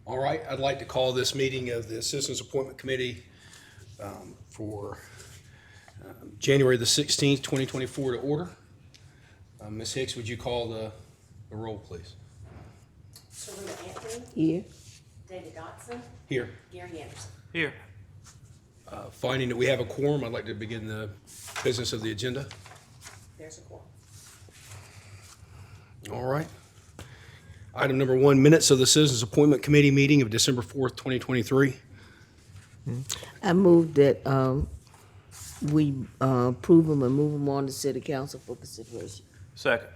All right, I'd like to call this meeting of the Citizens Appointment Committee for January the 16th, 2024 to order. Ms. Hicks, would you call the roll, please? Shalina Anthony, Here. David Dotson, Here. Gary Anderson. Here. Finding that we have a quorum, I'd like to begin the business of the agenda. There's a quorum. All right. Item number 1, minutes of the Citizens Appointment Committee meeting of December 4th, 2023. I move that we approve them and move them on to city council for consideration. Second.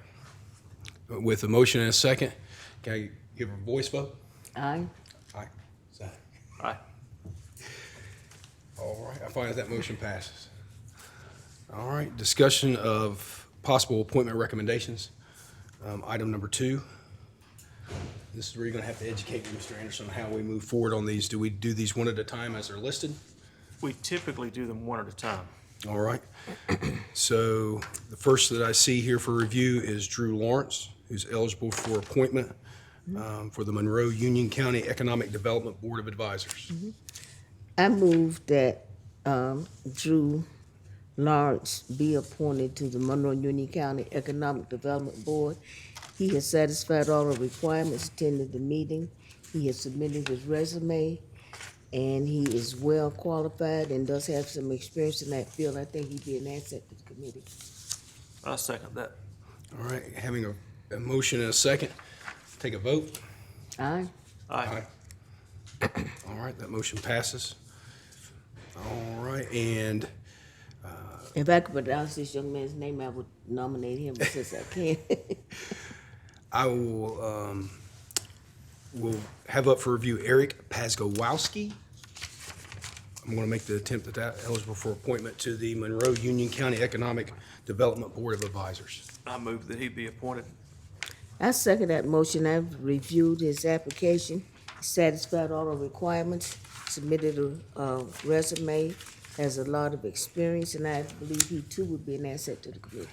With a motion and a second, can I give a voice vote? Aye. Aye. Zach? Aye. All right, I find that motion passes. All right, discussion of possible appointment recommendations. Item number 2. This is where you're gonna have to educate me, Mr. Anderson, on how we move forward on these. Do we do these one at a time as they're listed? We typically do them one at a time. All right. So the first that I see here for review is Drew Lawrence, who's eligible for appointment for the Monroe Union County Economic Development Board of Advisors. I move that Drew Lawrence be appointed to the Monroe Union County Economic Development Board. He has satisfied all the requirements, attended the meeting. He has submitted his resume, and he is well qualified and does have some experience in that field. I think he'd be an asset to the committee. I second that. All right, having a motion and a second, take a vote. Aye. Aye. All right, that motion passes. All right, and If I could pronounce this young man's name, I would nominate him, but since I can't. I will have up for review Eric Pazgowski. I'm going to make the attempt at that, eligible for appointment to the Monroe Union County Economic Development Board of Advisors. I move that he be appointed. I second that motion. I've reviewed his application, satisfied all the requirements, submitted a resume, has a lot of experience, and I believe he too would be an asset to the committee.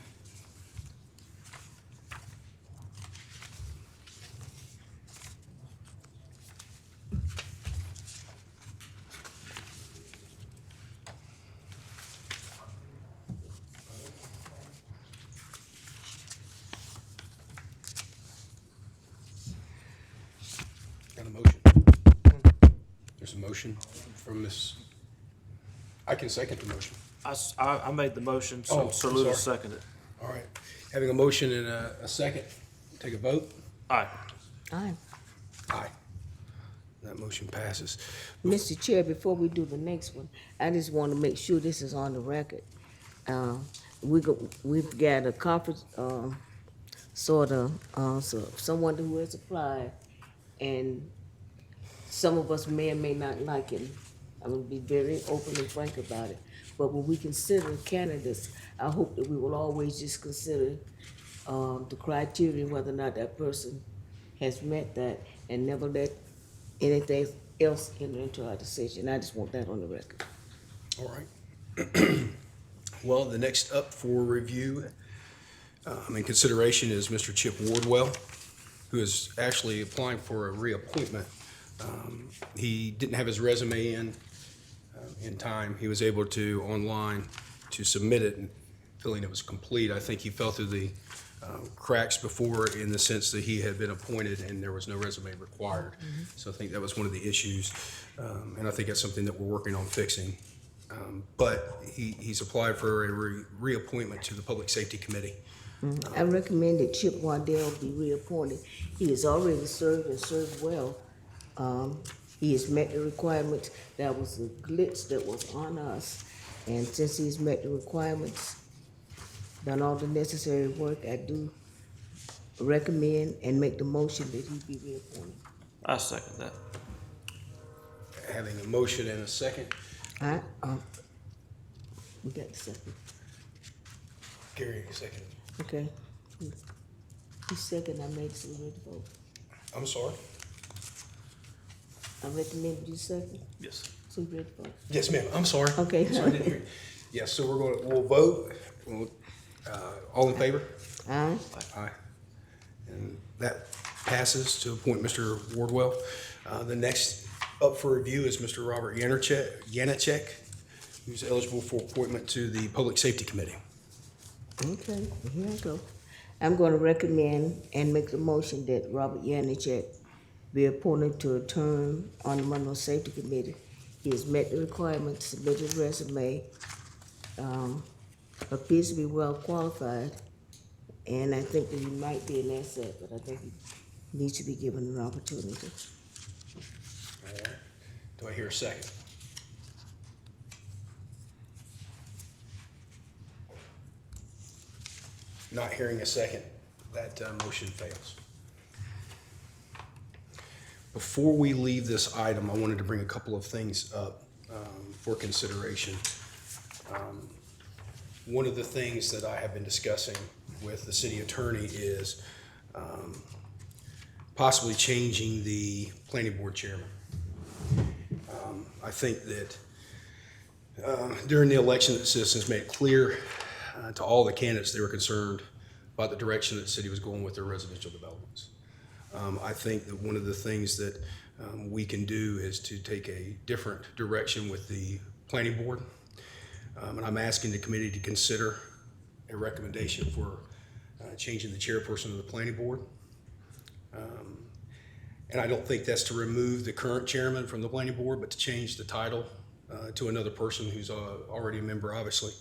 Got a motion? There's a motion from Ms. I can second the motion. I made the motion, Oh, so I'm Lewis sorry. seconded. All right, having a motion and a second, take a vote. Aye. Aye. Aye. That motion passes. Mr. Chair, before we do the next one, I just want to make sure this is on the record. We've got a conference, so someone who has applied, and some of us may or may not like him. I'm gonna be very open and frank about it. But when we consider candidates, I hope that we will always just consider the criteria, whether or not that person has met that, and never let anything else enter into our decision. I just want that on the record. All right. Well, the next up for review and consideration is Mr. Chip Wardwell, who is actually applying for a reappointment. He didn't have his resume in time. He was able to online to submit it, and feeling it was complete. I think he fell through the cracks before, in the sense that he had been appointed and there was no resume required. So I think that was one of the issues, and I think that's something that we're working on fixing. But he's applied for a reappointment to the Public Safety Committee. I recommend that Chip Waddell be reappointed. He has already served and served well. He has met the requirements. That was a glitch that was on us. And since he's met the requirements, done all the necessary work, I do recommend and make the motion that he be reappointed. I second that. Having a motion and a second. We got the second. Gary, second. Okay. He second, I made some ready to vote. I'm sorry. I recommend you second, Yes. so you ready to vote. Yes, ma'am. I'm sorry. Okay. I'm sorry, I didn't hear you. Yes, so we'll vote. All in favor? Aye. Aye. And that passes to appoint Mr. Wardwell. The next up for review is Mr. Robert Yanacek, who's eligible for appointment to the Public Safety Committee. Okay, here I go. I'm gonna recommend and make the motion that Robert Yannicek be appointed to a term on the Monroe Safety Committee. He has met the requirements, submitted a resume, appears to be well qualified, and I think that he might be an asset, but I think he needs to be given an opportunity. All right. Do I hear a second? Not hearing a second, that motion fails. Before we leave this item, I wanted to bring a couple of things up for consideration. One of the things that I have been discussing with the city attorney is possibly changing the planning board chairman. I think that during the election, that citizens made it clear to all the candidates they were concerned about the direction that the city was going with their residential developments. I think that one of the things that we can do is to take a different direction with the planning board. And I'm asking the committee to consider a recommendation for changing the chairperson of the planning board. And I don't think that's to remove the current chairman from the planning board, but to change the title to another person who's already a member, obviously.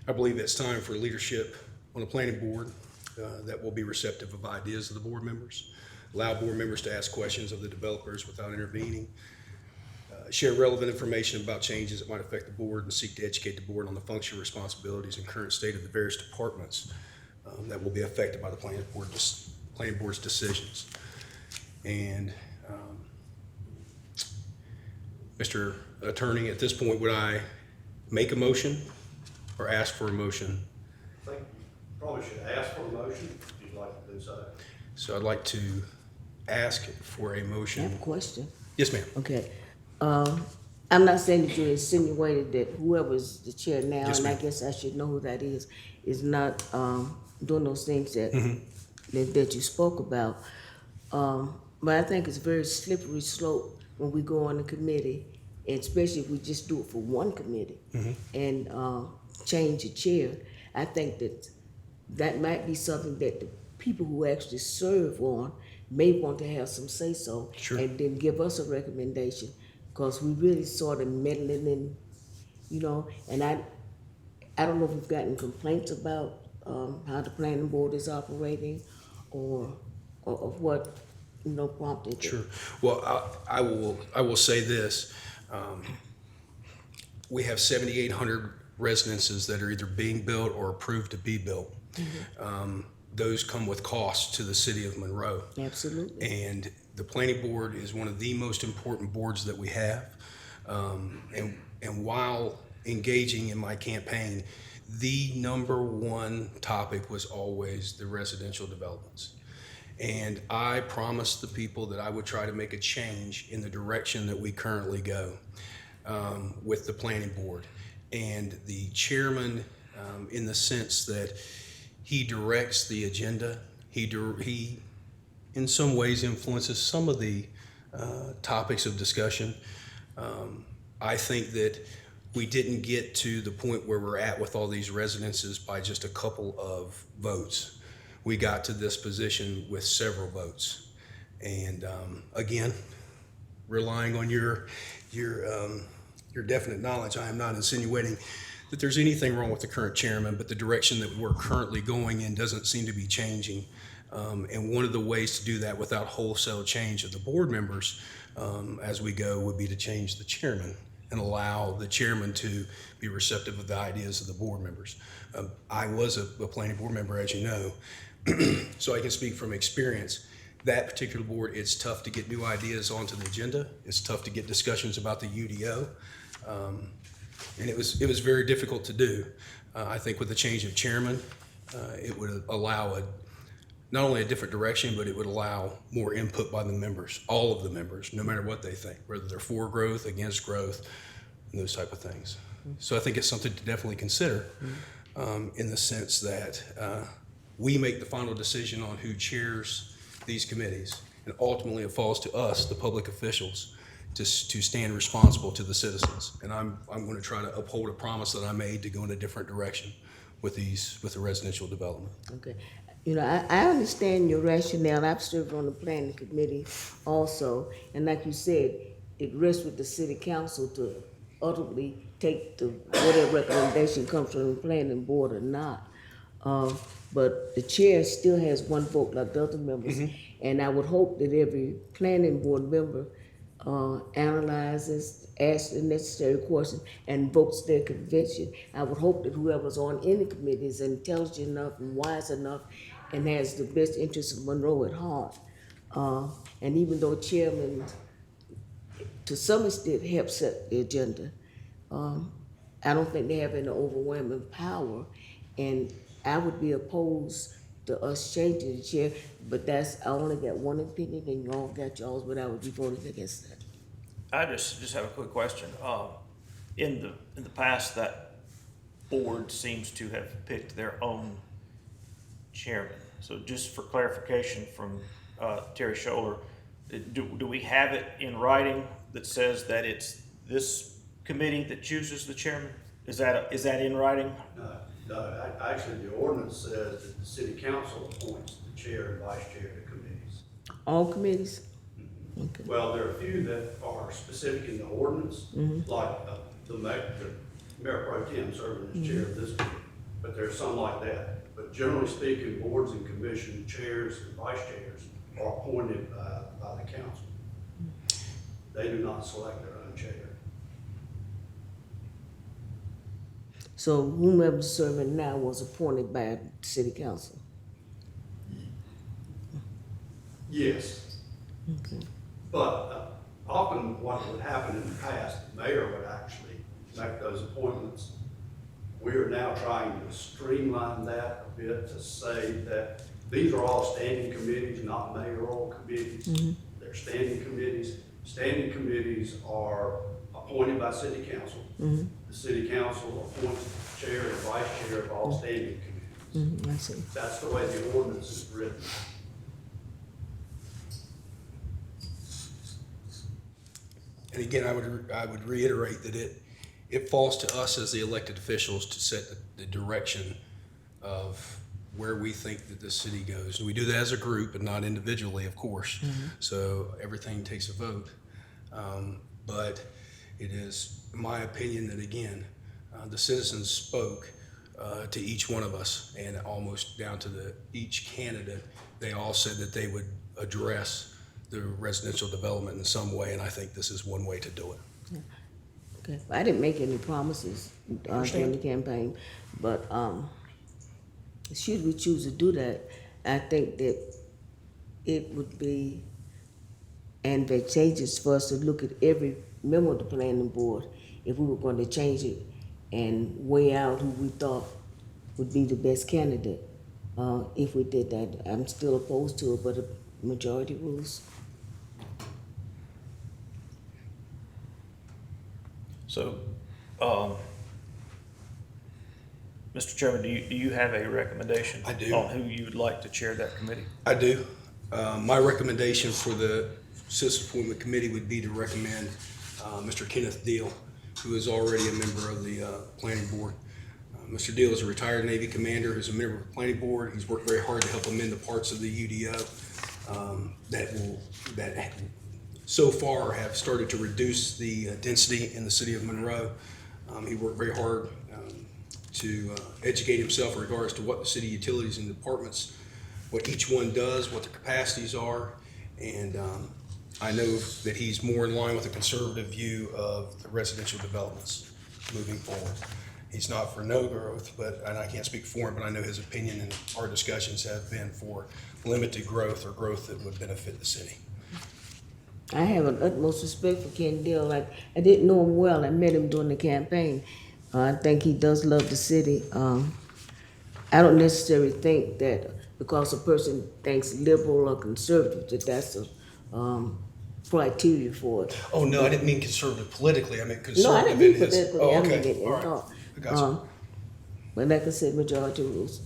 I believe it's time for leadership on the planning board that will be receptive of ideas of the board members, allow board members to ask questions of the developers without intervening, share relevant information about changes that might affect the board, and seek to educate the board on the function, responsibilities, and current state of the various departments that will be affected by the planning board's decisions. And Mr. Attorney, at this point, would I make a motion or ask for a motion? I think you probably should ask for a motion if you'd like to do so. So I'd like to ask for a I have a motion. question. Yes, ma'am. Okay, I'm not saying that you insinuated that whoever's the chair now, Yes, and I ma'am. guess I should know who that is not, doing those things that, Mm-hmm. that you spoke about. But I think it's a very slippery slope when we go on a committee, and especially if we just do it for one committee Mm-hmm. and, change the chair. I think that might be something that the people who actually serve on may want to have some say-so. Sure. And then give us a recommendation, because we really sort of meddling in, and I don't know if we've gotten complaints about, how the planning board is operating or what, prompted it. Sure. Well, I will say this. We have 7,800 residences that are either being built or approved to be built. Those come with costs to the city of Monroe. Absolutely. And the planning board is one of the most important boards that we have. And while engaging in my campaign, the number one topic was always the residential developments. And I promised the people that I would try to make a change in the direction that we currently go with the planning board. And the chairman, in the sense that he directs the agenda, he in some ways influences some of the topics of discussion. I think that we didn't get to the point where we're at with all these residences by just a couple of votes. We got to this position with several votes. And again, relying on your definite knowledge, I am not insinuating that there's anything wrong with the current chairman, but the direction that we're currently going in doesn't seem to be changing. And one of the ways to do that without wholesale change of the board members as we go would be to change the chairman and allow the chairman to be receptive of the ideas of the board members. I was a planning board member, as you know, so I can speak from experience. That particular board, it's tough to get new ideas onto the agenda. It's tough to get discussions about the UDO. And it was very difficult to do. I think with the change of chairman, it would allow not only a different direction, but it would allow more input by the members, all of the members, no matter what they think, whether they're for growth, against growth, and those type of things. So I think it's something to definitely consider in the sense that we make the final decision on who chairs these committees. And ultimately, it falls to us, the public officials, to stand responsible to the citizens. And I'm going to try to uphold a promise that I made to go in a different direction with the residential development. Okay. You know, I understand your rationale. I've served on the planning committee also. And like you said, it rests with the city council to ultimately take the, whatever recommendation comes from the planning board or not. But the chair still has one vote like the other members. And I would hope that every planning board member analyzes, asks the necessary questions, and votes their conviction. I would hope that whoever's on any committee is intelligent enough and wise enough and has the best interests of Monroe at heart. And even though chairman, to some extent, help set the agenda, I don't think they have any overwhelming power. And I would be opposed to us changing the chair, but I only got one opinion and you all got yours, but I would be voting against that. I just have a quick question. In the past, that board seems to have picked their own chairman. So just for clarification from Terry Scholler, do we have it in writing that says that it's this committee that chooses the chairman? Is that in writing? No, actually, the ordinance says that the city council appoints the chair and vice chair to committees. All committees? Okay. Well, there are a few that are specific in the ordinance, like the mayor pro tem serving as chair of this committee, but there's some like that. But generally speaking, boards and commission chairs and vice chairs are appointed by the council. They do not select their own chair. So whomever's serving now was appointed by the city council? Yes. Okay. But often what would happen in the past, the mayor would actually make those appointments. We are now trying to streamline that a bit to say that these are all standing committees, not mayoral committees. They're standing committees. Standing committees are appointed by city council. The city council appoints the chair and vice chair of all standing committees. I see. That's the way the ordinance is written. And again, I would reiterate that it falls to us as the elected officials to set the direction of where we think that the city goes. And we do that as a group and not individually, of course. So everything takes a vote. But it is my opinion that, again, the citizens spoke to each one of us, and almost down to each candidate, they all said that they would address the residential development in some way, and I think this is one way to do it. Okay. I didn't make any promises during the campaign, but should we choose to do that, I think that it would be advantageous for us to look at every member of the planning board if we were going to change it and weigh out who we thought would be the best candidate. If we did that, I'm still opposed to it, but a majority rules. So, Mr. Chairman, do you have a recommendation? I do. On who you would like to chair that committee? I do. My recommendation for the Citizen Appointment Committee would be to recommend Mr. Kenneth Deal, who is already a member of the Planning Board. Mr. Deal is a retired Navy commander who's a member of the Planning Board. He's worked very hard to help amend the parts of the UDO that so far have started to reduce the density in the city of Monroe. He worked very hard to educate himself in regards to what the city utilities and departments, what each one does, what their capacities are, and I know that he's more in line with a conservative view of the residential developments moving forward. He's not for no growth, and I can't speak for him, but I know his opinion and our discussions have been for limited growth or growth that would benefit the city. I have an utmost respect for Ken Deal. Like, I didn't know him well. I met him during the campaign. I think he does love the city. I don't necessarily think that because a person thinks liberal or conservative that that's a criteria for it. Oh, no, I didn't mean conservative politically. I meant No, I conservative didn't in mean his. politically. Oh, I mean okay. it in All right. thought. I got you. But like I said, majority rules.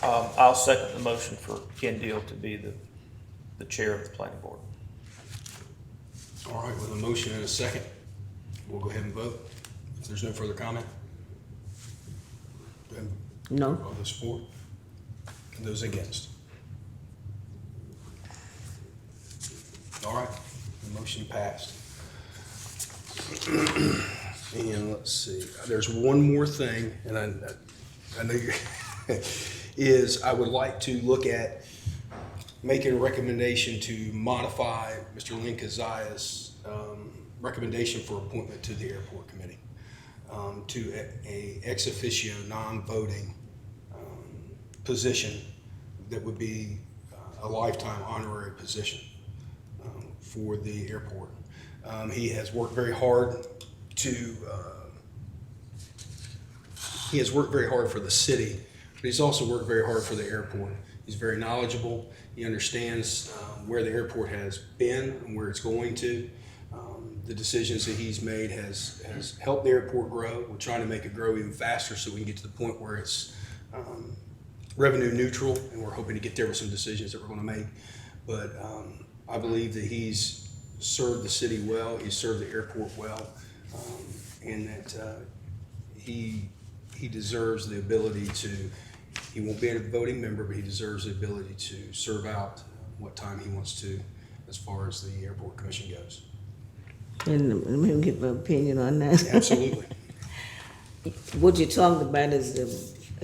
I'll second the motion for Ken Deal to be the chair of the planning board. All right, with a motion and a second, we'll go ahead and vote. If there's no further comment. Go ahead and No? All those for? And those against? All right, the motion passed. And let's see, there's one more thing, and I know you, is I would like to look at making a recommendation to modify Mr. Lynn Keziah's recommendation for appointment to the airport committee to a ex officio, non-voting position that would be a lifetime honorary position for the airport. He has worked very hard for the city, but he's also worked very hard for the airport. He's very knowledgeable. He understands where the airport has been and where it's going to. The decisions that he's made has helped the airport grow. We're trying to make it grow even faster so we can get to the point where it's revenue neutral, and we're hoping to get there with some decisions that we're going to make. But I believe that he's served the city well, he's served the airport well, and that he deserves the ability to, he won't be a voting member, but he deserves the ability to serve out what time he wants to as far as the airport commission goes. And let me get my opinion on that. Absolutely. What you're talking about is the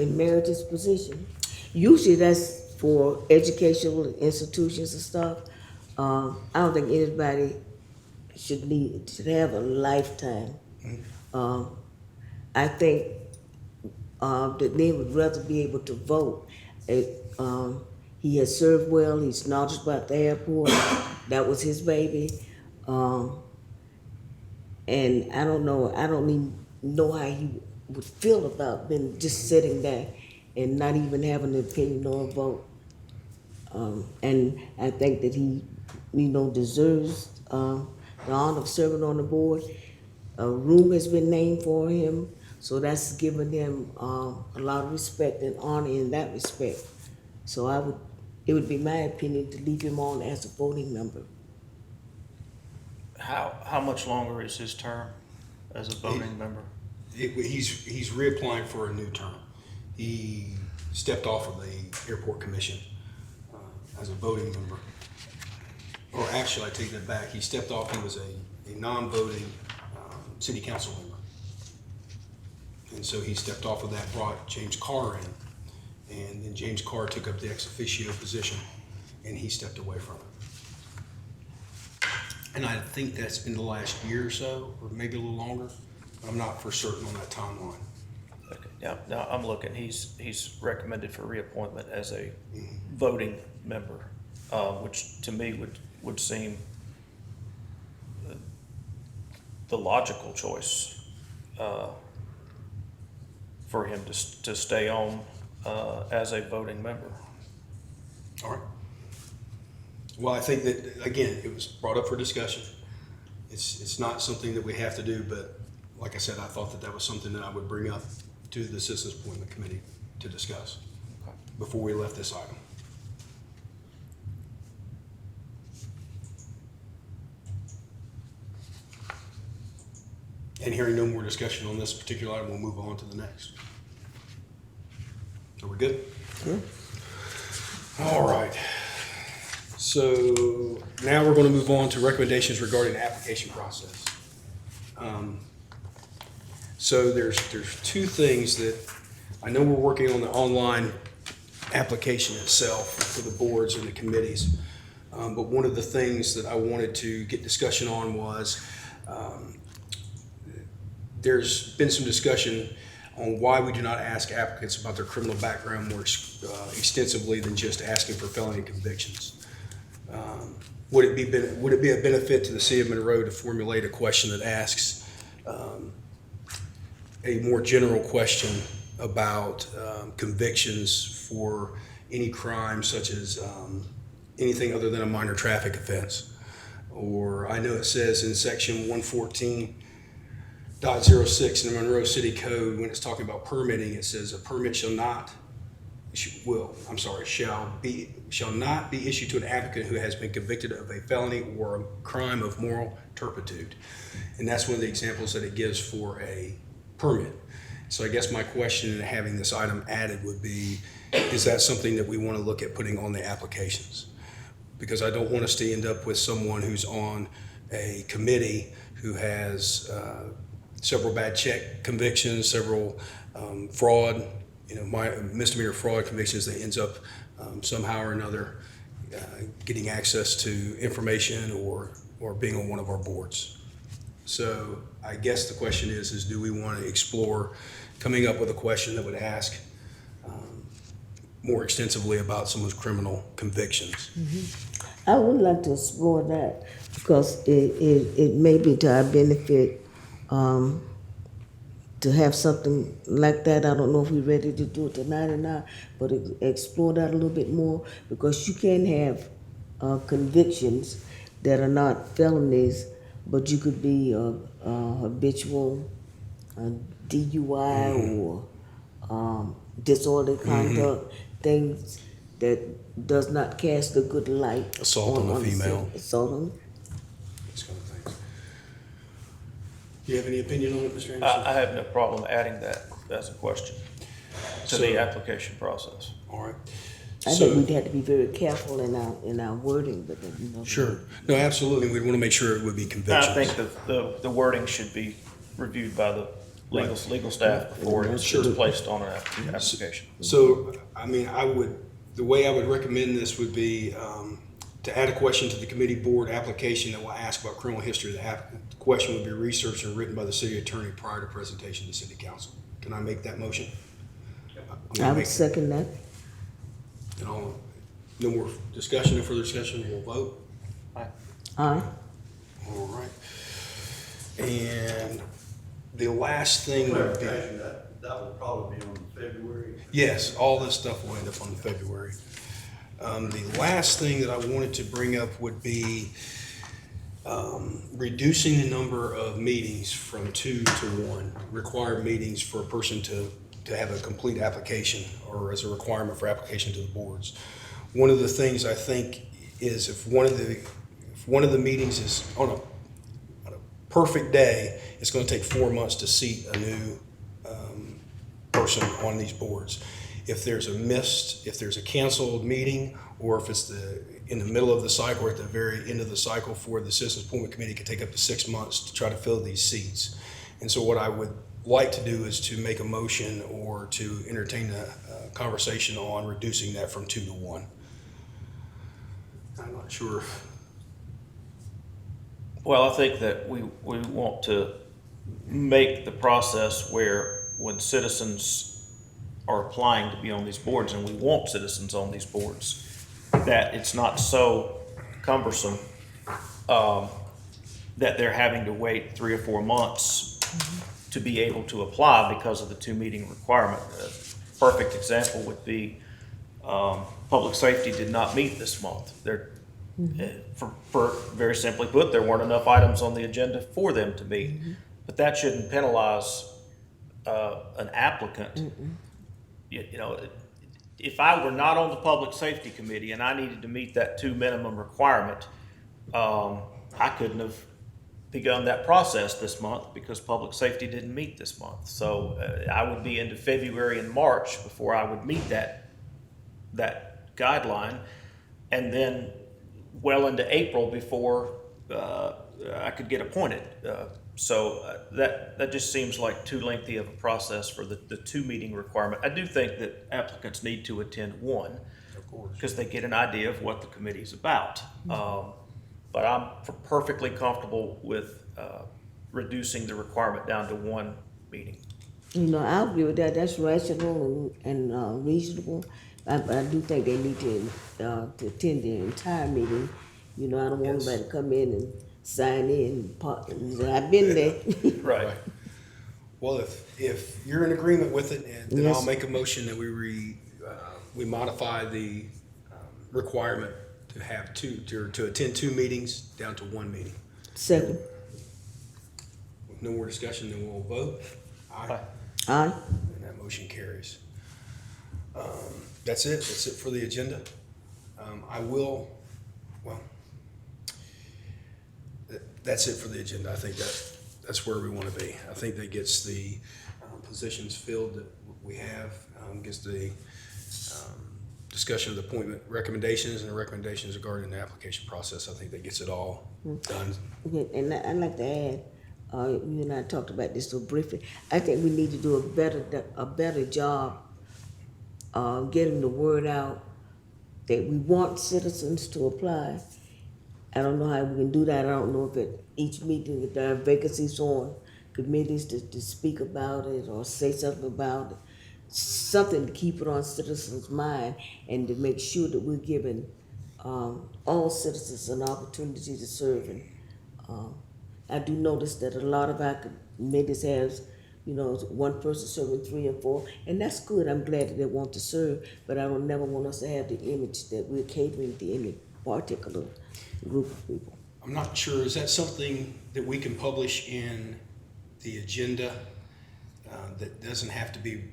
emeritus position. Usually that's for educational institutions and stuff. I don't think anybody should have a lifetime. I think that they would rather be able to vote. He has served well. He's knowledgeable about the airport. That was his baby. And I don't even know how he would feel about being just sitting there and not even having an opinion or a vote. And I think that he, deserves the honor of serving on the board. A room has been named for him, so that's given him a lot of respect and honor in that respect. So it would be my opinion to leave him on as a voting member. How much longer is his term as a voting member? He's reapplying for a new term. He stepped off of the airport commission as a voting member. Or actually, I take that back. He stepped off. He was a non-voting city council member. And so he stepped off of that, brought James Carr in. And then James Carr took up the ex officio position, and he stepped away from it. And I think that's been the last year or so, or maybe a little longer. But I'm not for certain on that timeline. Okay, now I'm looking, he's recommended for reappointment as a voting member, which to me would seem the logical choice for him to stay on as a voting member. All right. Well, I think that, again, it was brought up for discussion. It's not something that we have to do, but like I said, I thought that was something that I would bring up to the Citizens Appointment Committee to discuss before we left this item. And hearing no more discussion on this particular item, we'll move on to the next. Are we good? Good. All right. So now we're going to move on to recommendations regarding the application process. So there's two things that I know we're working on the online application itself for the boards and the committees. But one of the things that I wanted to get discussion on was there's been some discussion on why we do not ask applicants about their criminal background more extensively than just asking for felony convictions. Would it be a benefit to the city of Monroe to formulate a question that asks a more general question about convictions for any crime such as anything other than a minor traffic offense? Or I know it says in section 114.06 in the Monroe City Code, when it's talking about permitting, it says a permit shall shall not be issued to an applicant who has been convicted of a felony or a crime of moral turpitude. And that's one of the examples that it gives for a permit. So I guess my question in having this item added would be, is that something that we want to look at putting on the applications? Because I don't want us to end up with someone who's on a committee who has several bad check convictions, several fraud, misdemeanor fraud convictions that ends up somehow or another getting access to information or being on one of our boards. So I guess the question is do we want to explore coming up with a question that would ask more extensively about someone's criminal convictions? I would like to explore that because it may be to our benefit to have something like that. I don't know if we're ready to do it tonight or not, but explore that a little bit more because you can have convictions that are not felonies, but you could be a habitual DUI or disorderly conduct, things that does not cast a good light. Assault on a female. Assault on. These kind of things. Do you have any opinion on it, Mr. Anderson? I have no problem adding that as a question to the application process. All right. I think we'd have to be very careful in our wording, but Sure. No, absolutely. We'd want to make sure it would be I convictions. think the wording should be reviewed by the legal staff before it's Sure. placed on an application. So, I mean, the way I would recommend this would be to add a question to the committee board application that will ask about criminal history of the applicant. The question would be researched and written by the city attorney prior to presentation to the city council. Can I make that motion? I would second that. No more discussion, no further discussion, we'll vote. Aye. All right. And the last thing would be, Clarification, that will probably be on February. yes, all this stuff will end up on February. The last thing that I wanted to bring up would be reducing the number of meetings from 2 to 1, required meetings for a person to have a complete application or as a requirement for application to the boards. One of the things I think is if one of the meetings is on a perfect day, it's going to take 4 months to seat a new person on these boards. If there's a canceled meeting, or if it's in the middle of the cycle or at the very end of the cycle for the Citizens Appointment Committee, it could take up to 6 months to try to fill these seats. And so what I would like to do is to make a motion or to entertain a conversation on reducing that from 2 to 1. I'm not sure. Well, I think that we want to make the process where when citizens are applying to be on these boards, and we want citizens on these boards, that it's not so cumbersome that they're having to wait 3 or 4 months to be able to apply because of the 2 meeting requirement. A perfect example would be public safety did not meet this month. For very simply put, there weren't enough items on the agenda for them to meet. But that shouldn't penalize an applicant. You know, if I were not on the public safety committee and I needed to meet that 2 minimum requirement, I couldn't have begun that process this month because public safety didn't meet this month. So I would be into February and March before I would meet that guideline, and then well into April before I could get appointed. So that just seems like too lengthy of a process for the 2 meeting requirement. I do think that applicants need to attend one, Of course. because they get an idea of what the committee's about. But I'm perfectly comfortable with reducing the requirement down to 1 meeting. You know, I agree with that. That's rational and reasonable. I do think they need to attend the entire meeting. You know, I don't want anybody to come in and sign in and say, I've been there. Right. Well, if you're in agreement with it, then Yes. I'll make a motion that we modify the requirement to have to attend 2 meetings down to 1 meeting. Second. With no more discussion, then we'll vote. Aye. Aye. Aye. And that motion carries. That's it. That's it for the agenda. That's it for the agenda. I think that's where we want to be. I think that gets the positions filled that we have, gets the discussion of the appointment recommendations and the recommendations regarding the application process. I think that gets it all done. Okay, and I'd like to add, you and I talked about this so briefly. I think we need to do a better job getting the word out that we want citizens to apply. I don't know how we can do that. I don't know if at each meeting, if there are vacancies on committees to speak about it or say something about it. Something to keep it on citizens' mind and to make sure that we're giving all citizens an opportunity to serve. And I do notice that a lot of our committees has, one person serving 3 and 4, and that's good. I'm glad that they want to serve, but I don't never want us to have the image that we're catering to any particular group of people. I'm not sure, is that something that we can publish in the agenda that doesn't have to be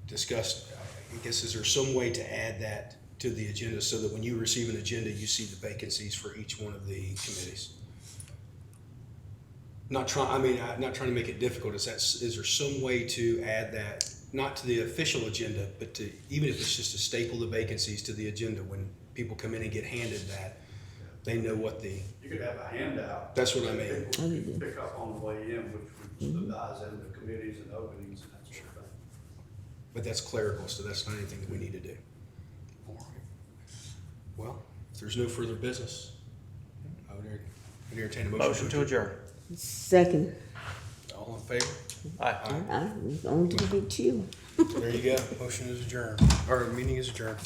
discussed? I guess, is there some way to add that to the agenda so that when you receive an agenda, you see the vacancies for each one of the committees? Not trying to make it difficult. Is there some way to add that, not to the official agenda, but to, even if it's just to staple the vacancies to the agenda, when people come in and get handed that, they know what the, You could have a handout. That's what I mean. People can pick up on the way in, which would dives into committees and openings and that sort of thing. but that's clerical, so that's not anything that we need to do. Well, if there's no further business, I would entertain a Motion to adjourn. Second, All in favor? Aye. I on to the big chill. There you go. Motion is adjourned, or meeting is adjourned.